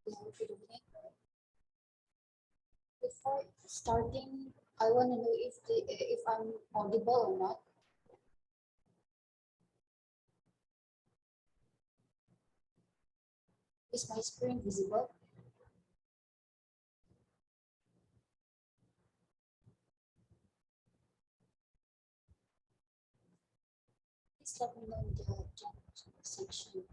Hello, good evening. Before starting, I want to know if I'm audible or not. Is my screen visible? Please let me know in the chat section.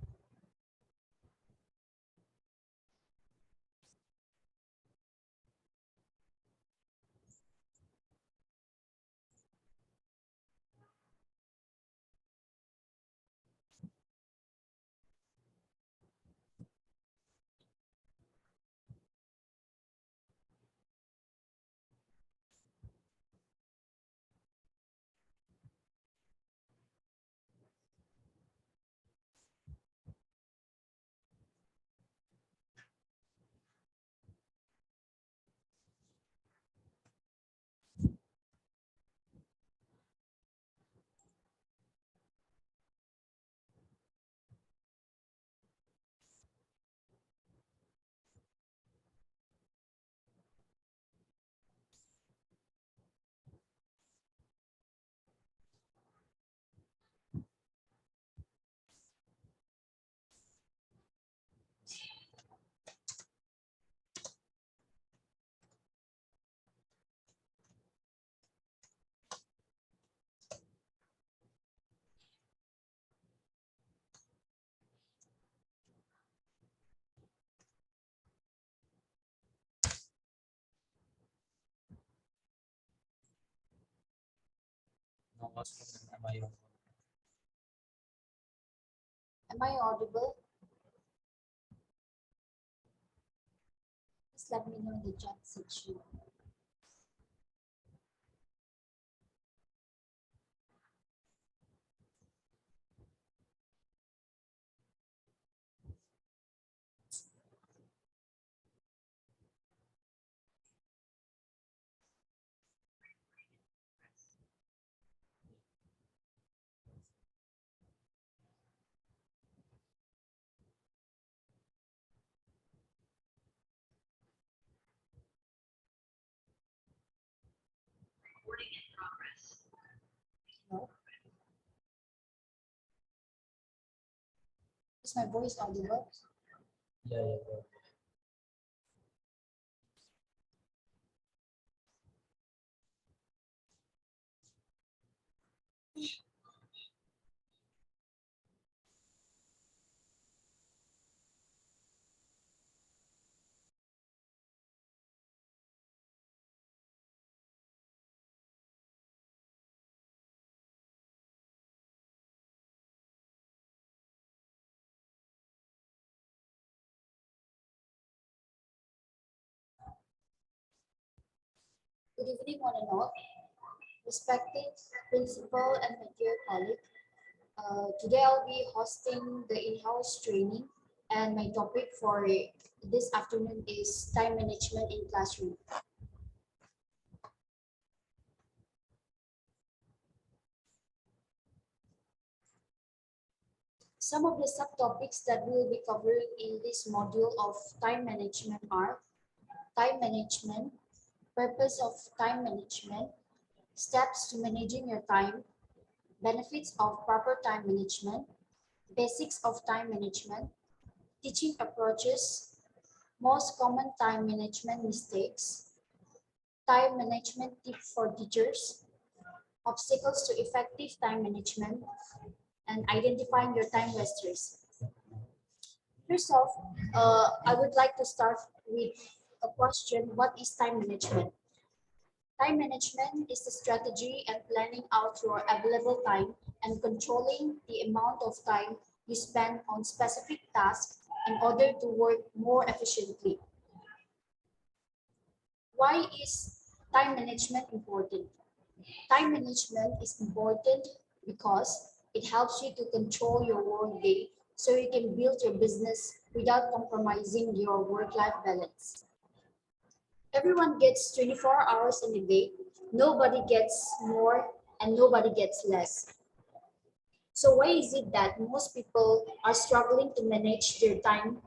Am I audible? Please let me know in the chat section. No? Is my voice audible? Yeah. Good evening, one and all. Respected principal and my dear colleague. Today I'll be hosting the in-house training, and my topic for this afternoon is time management in classroom. Some of the subtopics that we will be covering in this module of time management are time management, purpose of time management, steps to managing your time, benefits of proper time management, basics of time management, teaching approaches, most common time management mistakes, time management tips for teachers, obstacles to effective time management, and identifying your time wasters. First off, I would like to start with a question. What is time management? Time management is the strategy and planning out your available time and controlling the amount of time you spend on specific tasks in order to work more efficiently. Why is time management important? Time management is important because it helps you to control your workday so you can build your business without compromising your work-life balance. Everyone gets 24 hours in a day. Nobody gets more and nobody gets less. So why is it that most people are struggling to manage their time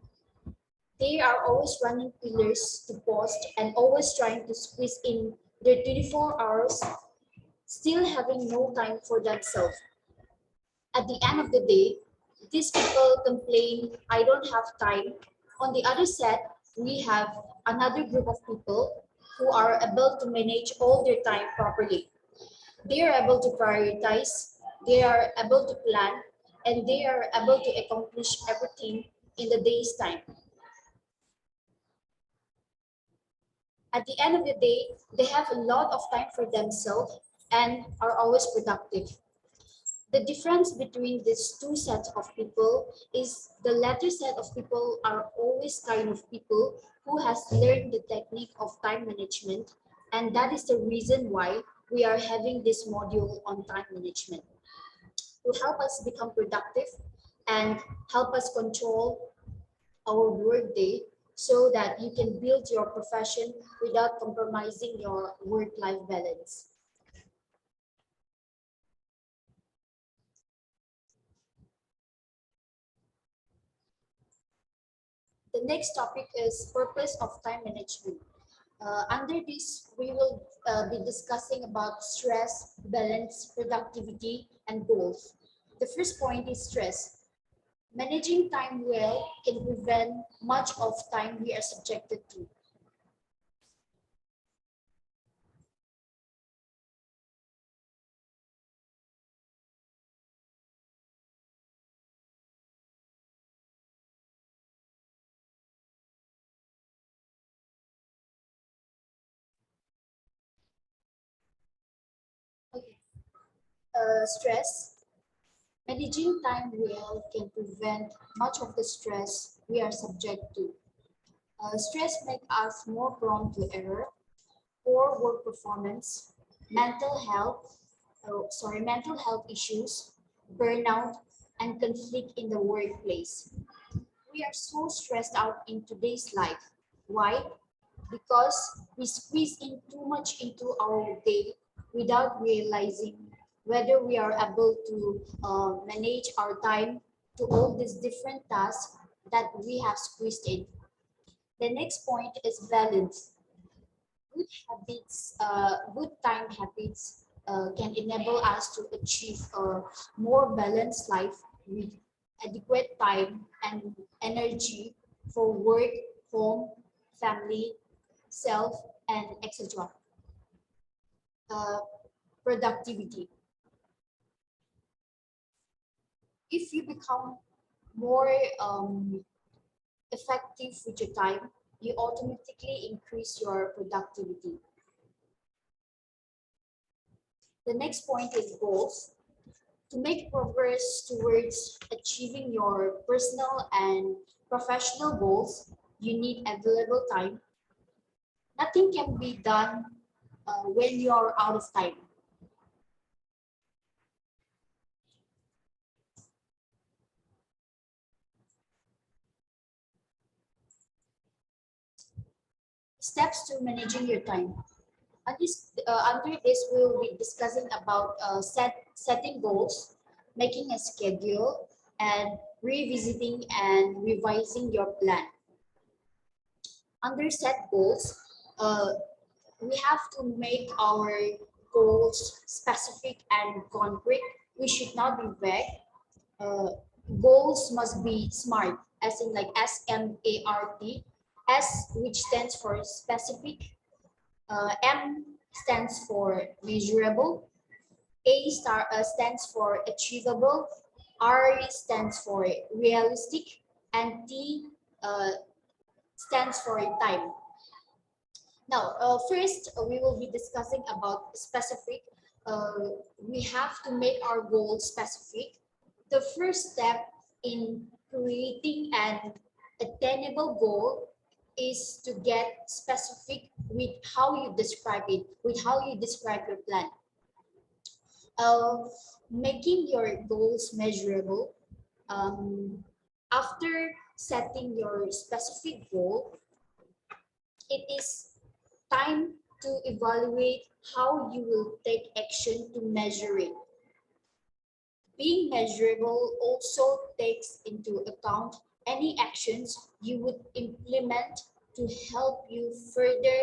They are always running pillars to post and always trying to squeeze in their 24 hours, still having no time for themselves. At the end of the day, these people complain, I don't have time. On the other side, we have another group of people who are able to manage all their time properly. They are able to prioritize, they are able to plan, and they are able to accomplish everything in the day's time. At the end of the day, they have a lot of time for themselves and are always productive. The difference between these two sets of people is the latter set of people are always kind of people who has learned the technique of time management, and that is the reason why we are having this module on time management to help us become productive and help us control our work day so that you can build your profession without compromising your work-life balance. The next topic is purpose of time management. Under this, we will be discussing about stress, balance, productivity, and goals. The first point is stress. Managing time well can prevent much of time we are subjected to. Okay. Stress. Managing time well can prevent much of the stress we are subject to. Stress makes us more prone to error, poor work performance, mental health issues, burnout, and conflict in the workplace. We are so stressed out in today's life. Why? Because we squeeze in too much into our day without realizing whether we are able to manage our time to all these different tasks that we have squeezed in. The next point is balance. Good time habits can enable us to achieve a more balanced life with adequate time and energy for work, home, family, self, and etc. Uh, Productivity. If you become more effective with your time, you automatically increase your productivity. The next point is goals. To make progress towards achieving your personal and professional goals, you need available time. Nothing can be done when you are out of time. Steps to managing your time. Under this, we will be discussing about setting goals, making a schedule, and revisiting and revising your plan. Under set goals, uh, we have to make our goals specific and concrete. We should not be vague. Uh, Goals must be SMART, as in like SMART. S, which stands for specific, M stands for measurable, stands for achievable, R stands for realistic, and T uh, stands for time. Now, first, we will be discussing about specific. We have to make our goals specific. The first step in creating an attainable goal is to get specific with how you describe it, with how you describe your plan. Uh, Making your goals measurable. Um, After setting your specific goal, it is time to evaluate how you will take action to measure it. Being measurable also takes into account any actions you would implement to help you further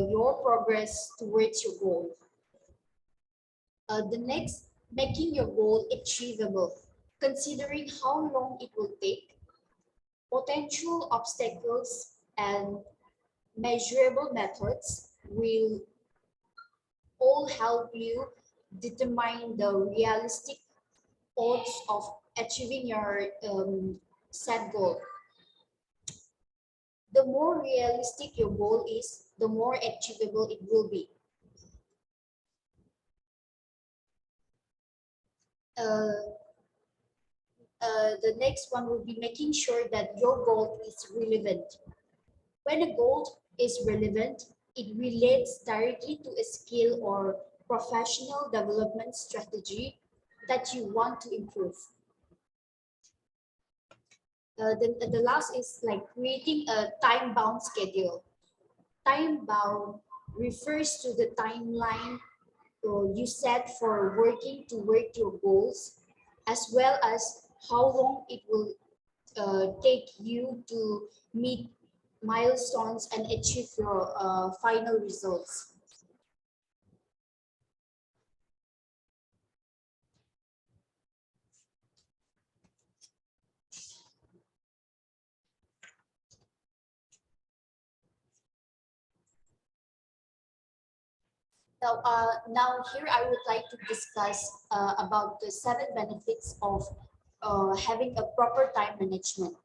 your progress towards your goal. The next, making your goal achievable. Considering how long it will take, potential obstacles, and measurable methods will all help you determine the realistic odds of achieving your set goal. The more realistic your goal is, the more achievable it will be. Uh, the next one will be making sure that your goal is relevant. When a goal is relevant, it relates directly to a skill or professional development strategy that you want to improve. The last is like creating a time-bound schedule. Time-bound refers to the timeline you set for working toward your goals, as well as how long it will take you to meet milestones and achieve your final results. Now here I would like to discuss about the 7 benefits of having a proper time management.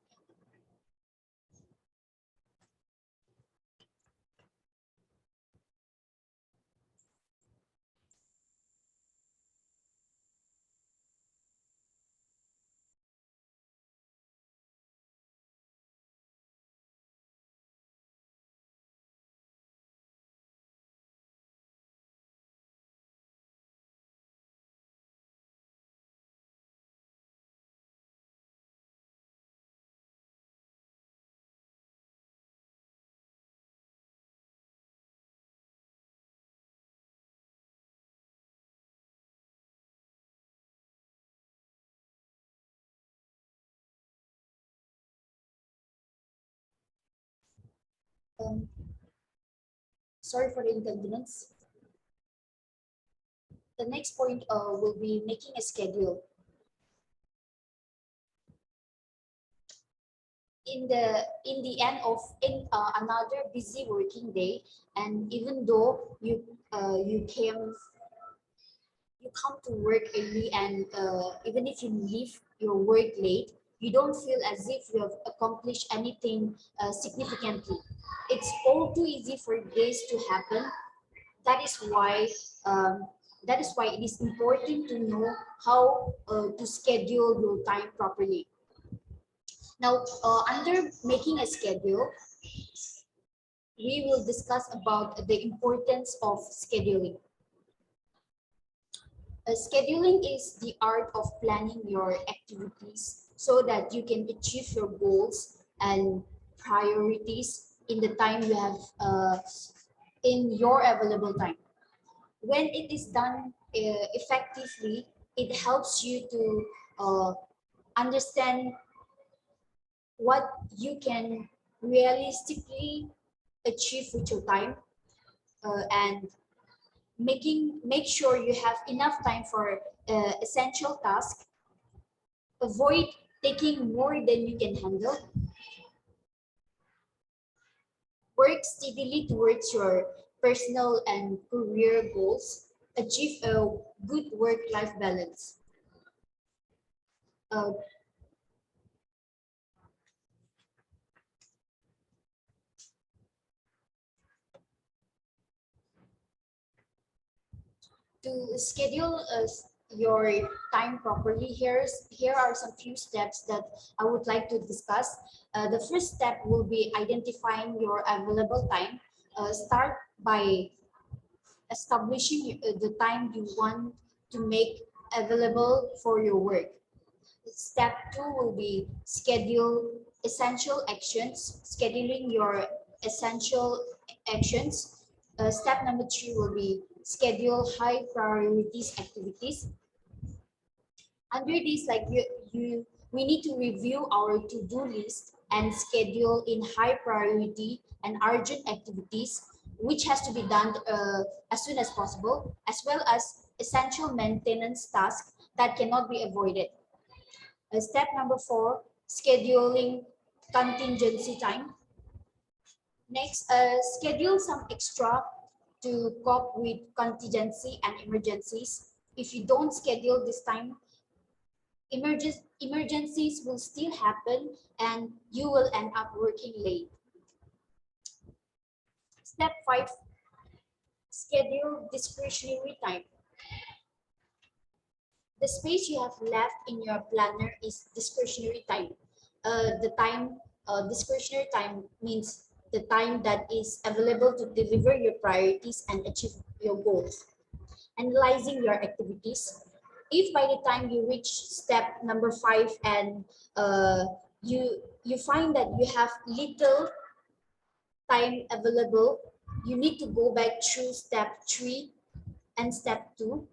Um, Sorry for the inconvenience. The next point will be making a schedule. In the end of another busy working day, and even though you come to work early, and even if you leave your work late, you don't feel as if you have accomplished anything significantly. It's all too easy for this to happen. That is why um, it is important to know how to schedule your time properly. Now, under making a schedule, we will discuss about the importance of scheduling. Scheduling is the art of planning your activities so that you can achieve your goals and priorities in the time you have in your available time. When it is done effectively, it helps you to understand what you can realistically achieve with your time, and make sure you have enough time for essential tasks. Avoid taking more than you can handle. Work steadily towards your personal and career goals. Achieve a good work-life balance. Uh, to schedule your time properly, here are some few steps that I would like to discuss. The first step will be identifying your available time. Start by establishing the time you want to make available for your work. Step 2 will be schedule essential actions, scheduling your essential actions. Step number 3 will be schedule high priorities activities. Under this, like you we need to review our to-do list and schedule in high priority and urgent activities, which has to be done as soon as possible, as well as essential maintenance tasks that cannot be avoided. Step number 4, scheduling contingency time. Next, schedule some extra to cope with contingency and emergencies. If you don't schedule this time, emergencies will still happen and you will end up working late. Step 5, schedule discretionary time. The space you have left in your planner is discretionary time. Discretionary time means the time that is available to deliver your priorities and achieve your goals. Analyzing your activities. If by the time you reach step number 5 and you find that you have little time available, you need to go back through step 3 and step 2.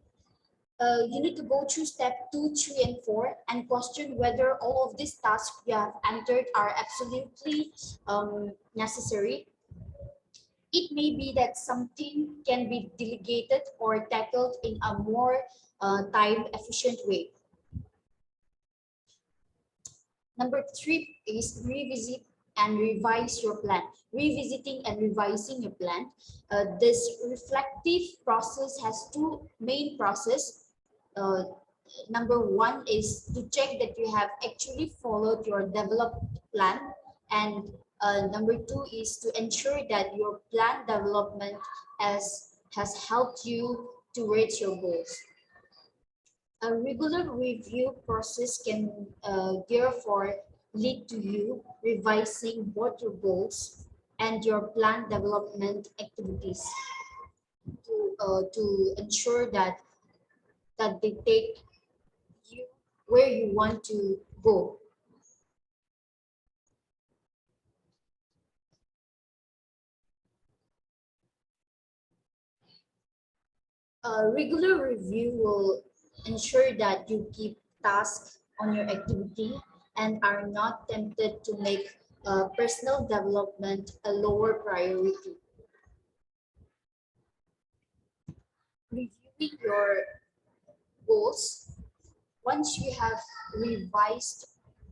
You need to go through step 2, 3, and 4 and question whether all of these tasks you have entered are absolutely necessary. It may be that something can be delegated or tackled in a more time-efficient way. Number 3 is revisit and revise your plan. Revisiting and revising your plan. This reflective process has two main processes. Number 1 is to check that you have actually followed your developed plan, and number 2 is to ensure that your plan development has helped you towards your goals. A regular review process can therefore lead to you revising both your goals and your plan development activities to ensure that they take you where you want to go. A regular review will ensure that you keep tasks on your activity and are not tempted to make personal development a lower priority. Reviewing your goals. Once you have revised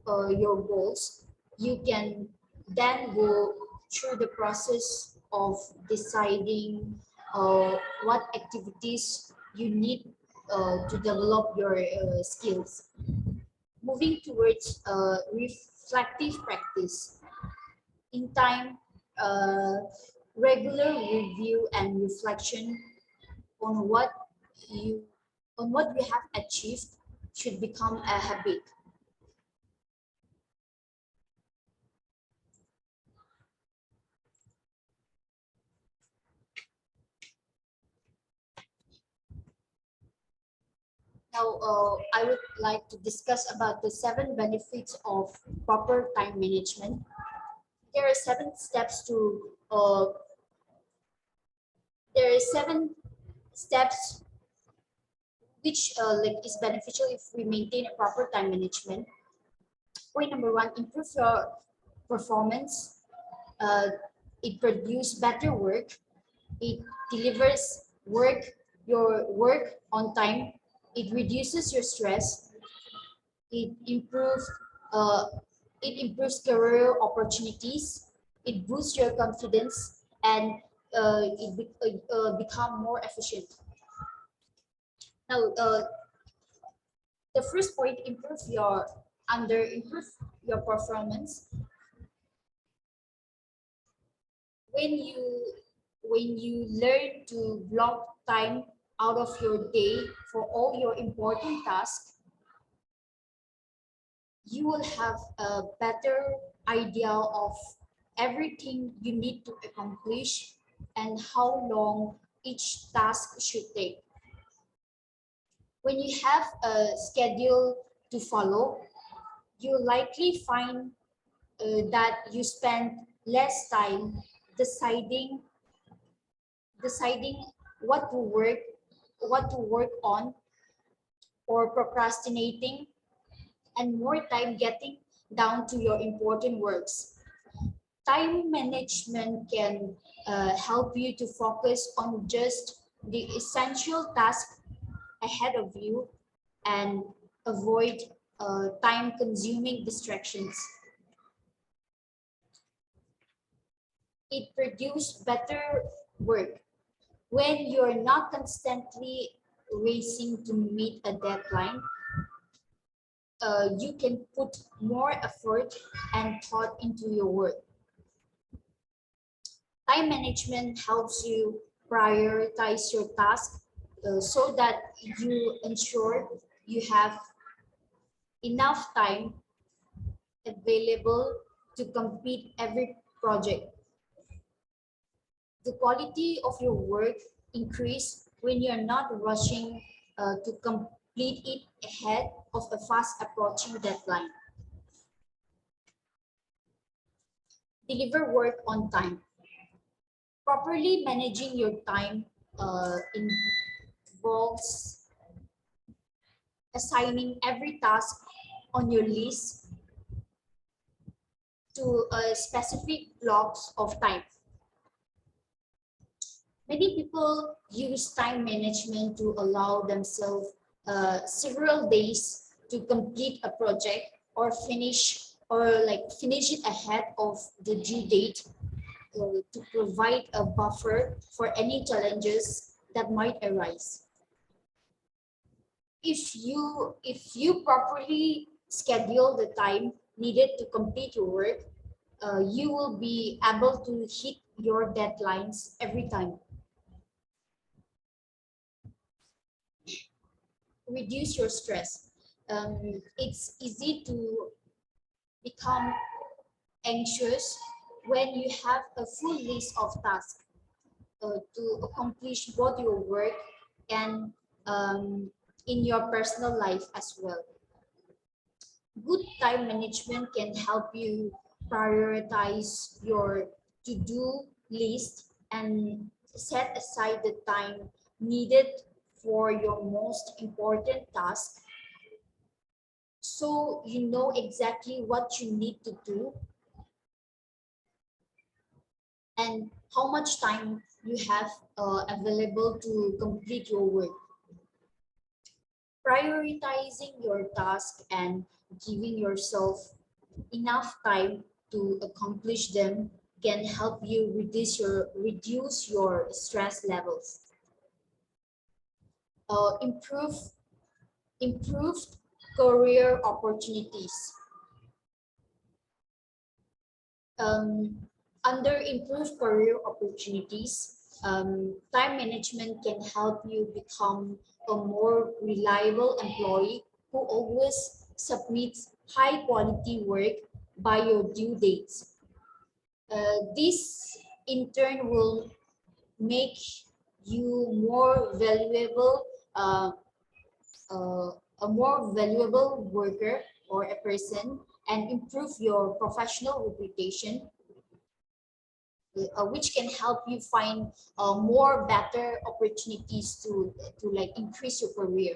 your goals, you can then go through the process of deciding what activities you need to develop your skills. Moving towards reflective practice. In time, regular review and reflection on what you have achieved should become a habit. Now, I would like to discuss about the 7 benefits of proper time management. There are 7 steps to. There are 7 steps which is beneficial if we maintain a proper time management. Point number 1: improve your performance. It produces better work. It delivers your work on time. It reduces your stress. It improves uh, career opportunities. It boosts your confidence, and become more efficient. Now, the first point: improve your performance. When you learn to block time out of your day for all your important tasks, you will have a better idea of everything you need to accomplish and how long each task should take. When you have a schedule to follow, you likely find that you spend less time deciding what to work on, or procrastinating, and more time getting down to your important works. Time management can help you to focus on just the essential task ahead of you and avoid time consuming distractions. It produces better work when you're not constantly racing to meet a deadline. You can put more effort and thought into your work. Time management helps you prioritize your task so that you ensure you have enough time available to complete every project. The quality of your work increase when you're not rushing to complete it ahead of a fast approaching deadline. Deliver work on time. Properly managing your time involves assigning every task on your list to a specific blocks of time. Many people use time management to allow themselves several days to complete a project or finish it ahead of the due date to provide a buffer for any challenges that might arise. If you properly schedule the time needed to complete your work, you will be able to hit your deadlines every time. Reduce your stress. It's easy to become anxious when you have a full list of tasks to accomplish both your work and in your personal life as well. Good time management can help you prioritize your to-do list and set aside the time needed for your most important task, so you know exactly what you need to do and how much time you have available to complete your work. Prioritizing your task and giving yourself enough time to accomplish them can help you reduce your stress levels. Improve improved career opportunities. Um, Under improved career opportunities, time management can help you become a more reliable employee who always submits high quality work by your due dates. This in turn will make you uh, a more valuable worker or a person and improve your professional reputation, which can help you find more better opportunities to like increase your career.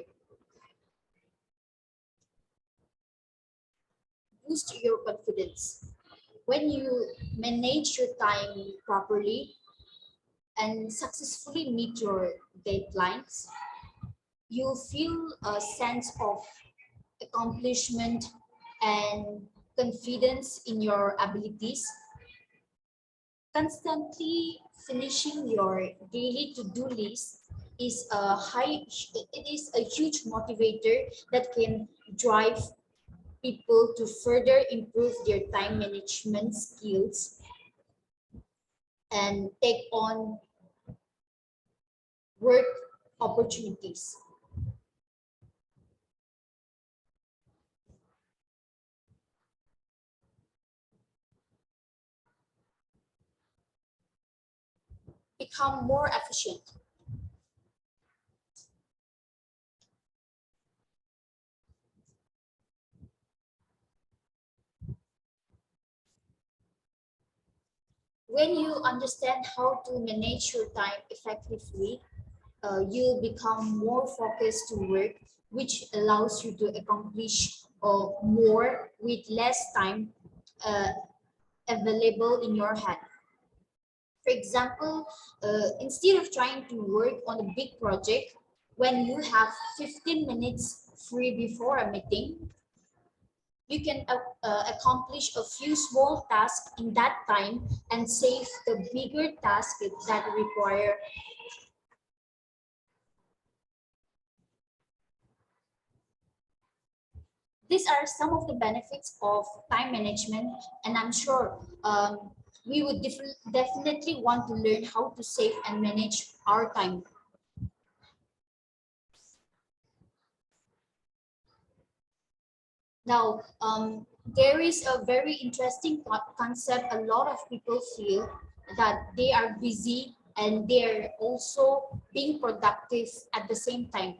Boost your confidence. When you manage your time properly and successfully meet your deadlines, you feel a sense of accomplishment and confidence in your abilities. Constantly finishing your daily to-do list is a huge motivator that can drive people to further improve their time management skills and take on work opportunities. Become more efficient. When you understand how to manage your time effectively, you'll become more focused to work which allows you to accomplish more with less time uh, available in your hand. For example, instead of trying to work on a big project, when you have 15 minutes free before a meeting, you can accomplish a few small tasks in that time and save the bigger tasks that require. These are some of the benefits of time management, and I'm sure we would definitely want to learn how to save and manage our time. Now, there is a very interesting concept. A lot of people feel that they are busy and they're also being productive at the same time.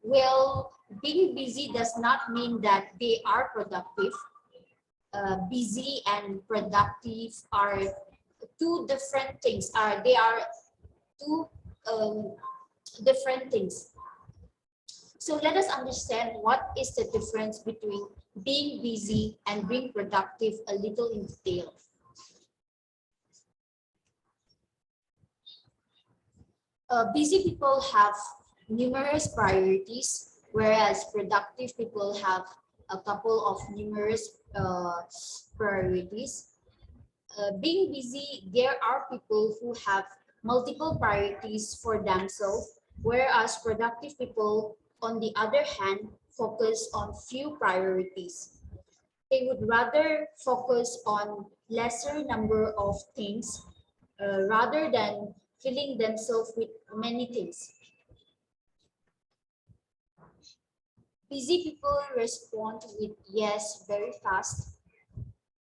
Well, being busy does not mean that they are productive. Busy and productive are two different things. They are two um, different things. So let us understand what is the difference between being busy and being productive a little in detail. Busy people have numerous priorities, whereas productive people have a couple of numerous priorities. Being busy, there are people who have multiple priorities for themselves, whereas productive people, on the other hand, focus on few priorities. They would rather focus on lesser number of things rather than filling themselves with many things. Busy people respond with yes very fast,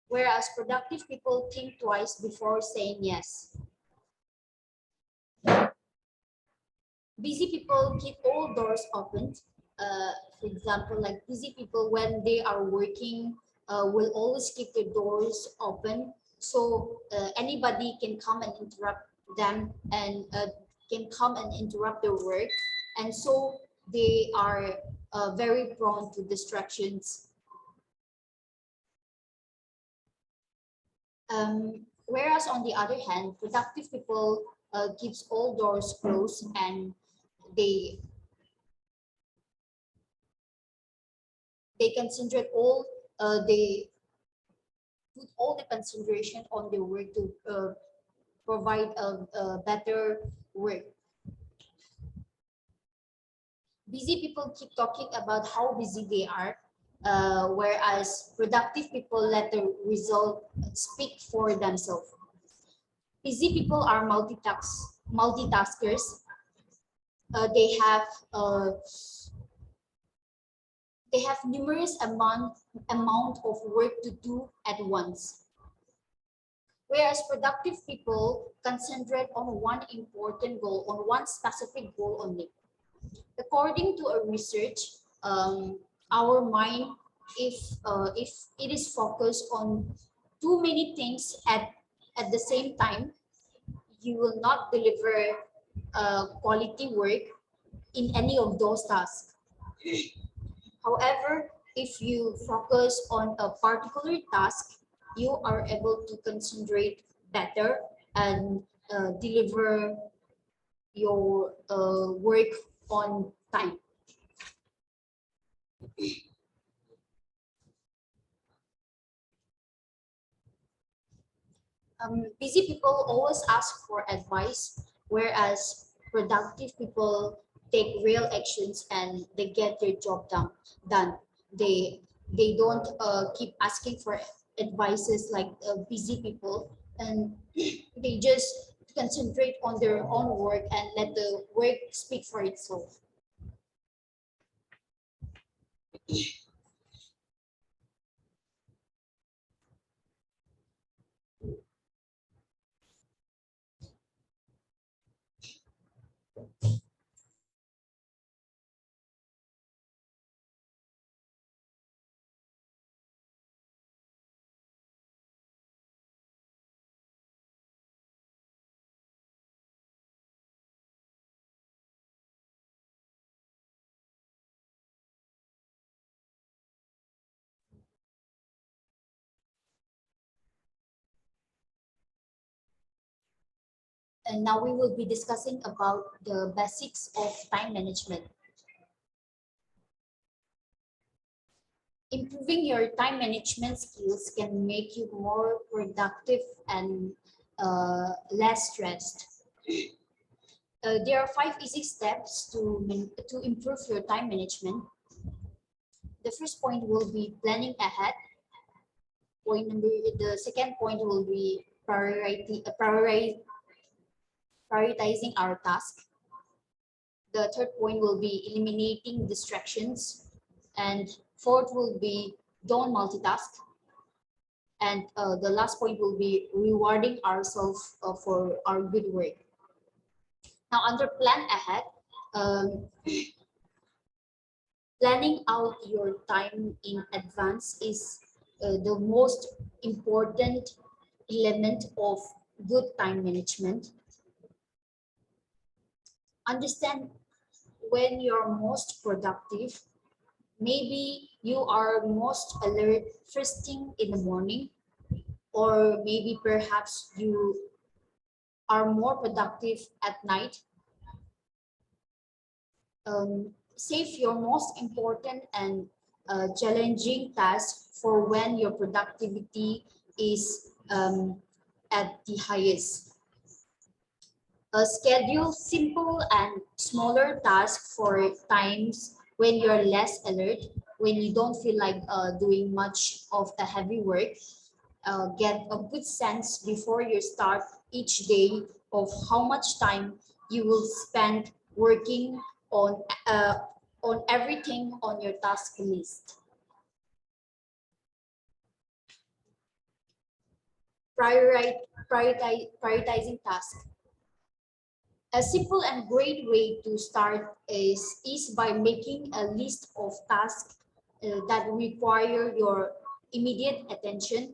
whereas productive people think twice before saying yes. Busy people keep all doors open. For example, like busy people, when they are working, will always keep the doors open so anybody can come and interrupt them and can come and interrupt their work. And so they are very prone to distractions. Whereas on the other hand, productive people keeps all doors closed and they they concentrate all they put all the consideration on their work to provide a better work. Busy people keep talking about how busy they are, whereas productive people let the result speak for themselves. Busy people are multitaskers. They have numerous amount of work to do at once. Whereas productive people concentrate on one important goal, on one specific goal only. According to a research, our mind, if it is focused on too many things at the same time, you will not deliver quality work in any of those tasks. However, if you focus on a particular task, you are able to concentrate better and deliver your work on time. Busy people always ask for advice, whereas productive people take real actions and they get their job done. They don't keep asking for advices like busy people, and they just concentrate on their own work and let the work speak for itself. And now we will be discussing about the basics of time management. Improving your time management skills can make you more productive and less stressed. There are 5 easy steps to improve your time management. The first point will be planning ahead. The second point will be prioritizing our task. The third point will be eliminating distractions. And fourth will be don't multitask. And the last point will be rewarding ourselves for our good work. Now, under plan ahead, um, planning out your time in advance is the most important element of good time management. Understand when you're most productive. Maybe you are most alert first thing in the morning, or maybe perhaps you are more productive at night. Save your most important and challenging tasks for when your productivity is at the highest. Schedule simple and smaller tasks for times when you're less alert, when you don't feel like doing much of the heavy work. Get a good sense before you start each day of how much time you will spend working uh, on everything on your task list. Prioritizing tasks. A simple and great way to start is by making a list of tasks that require your immediate attention,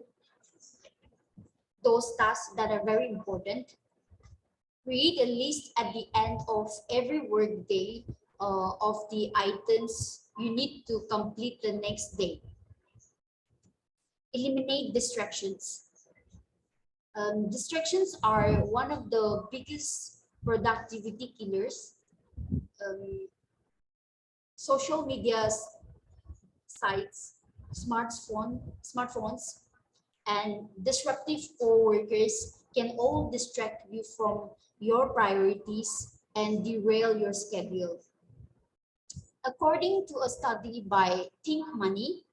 those tasks that are very important. Create a list at the end of every work day of the items you need to complete the next day. Eliminate distractions. Distractions are one of the biggest productivity killers. Um, Social media sites, smartphones, and disruptive co-workers can all distract you from your priorities and derail your schedule. According to a study by Think Money,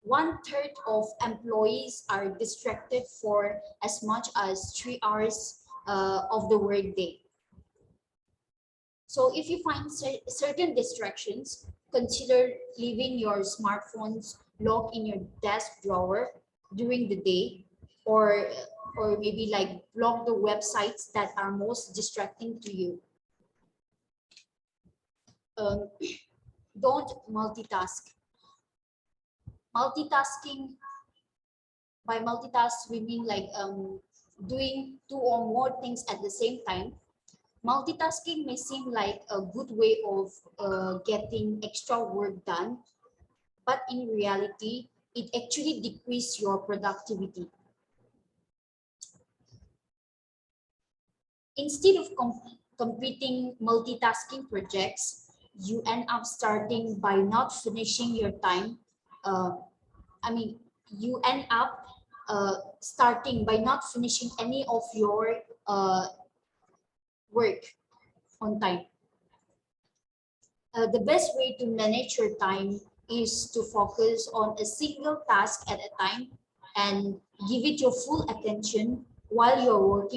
1/3 of employees are distracted for as much as 3 hours of the workday. So if you find certain distractions, consider leaving your smartphones locked in your desk drawer during the day, or maybe like block the websites that are most distracting to you. Um, don't multitask. Multitasking, by multitask we mean like doing 2 or more things at the same time. Multitasking may seem like a good way of getting extra work done, but in reality, it actually decreases your productivity. Instead of completing multitasking projects, you end up starting by not finishing your time. Uh, you end up starting by not finishing any of your work on time. The best way to manage your time is to focus on a single task at a time and give it your full attention while you're working